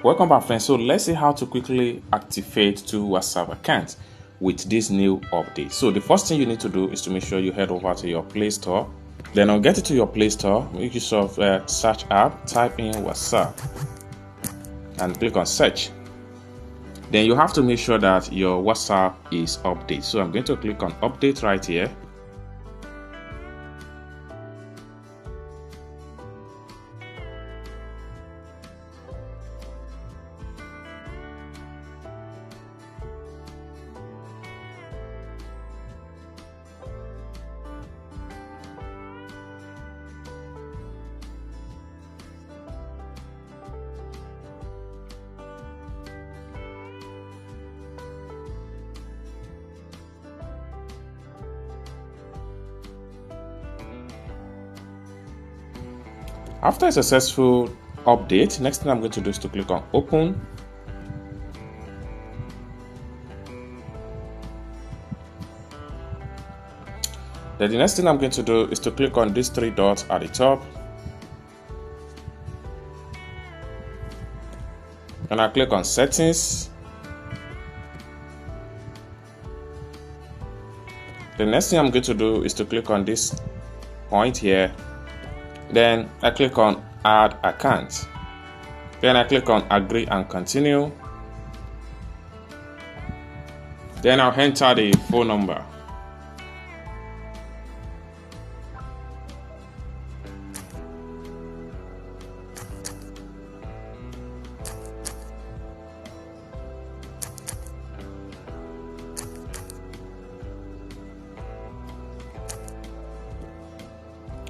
Welcome back, friends. So let's see how to quickly activate two WhatsApp accounts with this new update. So the first thing you need to do is to make sure you head over to your Play Store. Then I'll get it to your Play Store, make use of search app, type in WhatsApp and click on search. Then you have to make sure that your WhatsApp is updated. So I'm going to click on update right here. After a successful update, next thing I'm going to do is to click on open. Then the next thing I'm going to do is to click on these three dots at the top. And I click on settings. The next thing I'm going to do is to click on this point here. Then I click on add account. Then I click on agree and continue. Then I'll enter the phone number.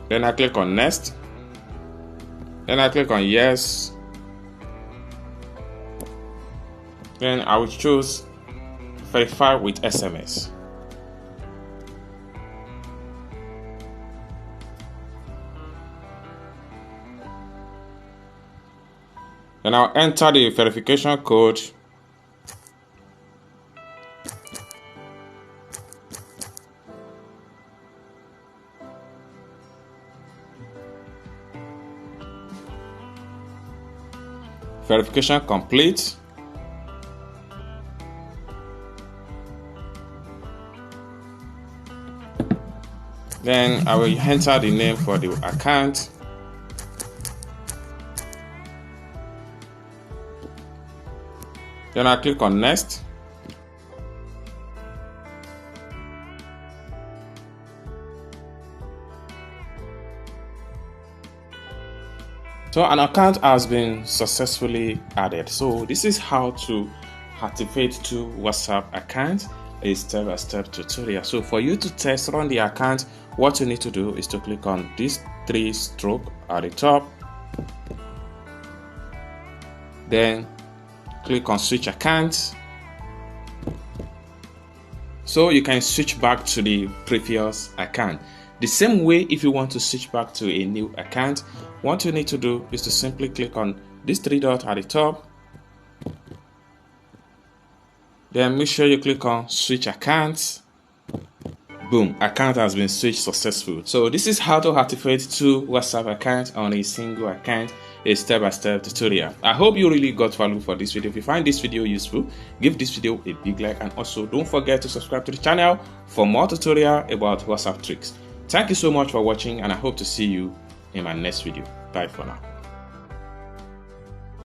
Then I click on next. Then I click on yes. Then I will choose verify with SMS. Then I'll enter the verification code. Verification complete. Then I will enter the name for the account. Then I click on next. So an account has been successfully added. So this is how to activate two WhatsApp accounts, a step-by-step tutorial. So for you to test run the account, what you need to do is to click on these three strokes at the top. Then click on switch account. So you can switch back to the previous account. The same way, if you want to switch back to a new account, what you need to do is to simply click on this three dots at the top. Then make sure you click on switch accounts. Boom, account has been switched successful. So this is how to activate two WhatsApp accounts on a single account, a step-by-step tutorial. I hope you really got value for this video. If you find this video useful, give this video a big like, and also don't forget to subscribe to the channel for more tutorial about WhatsApp tricks. Thank you so much for watching, and I hope to see you in my next video. Bye for now.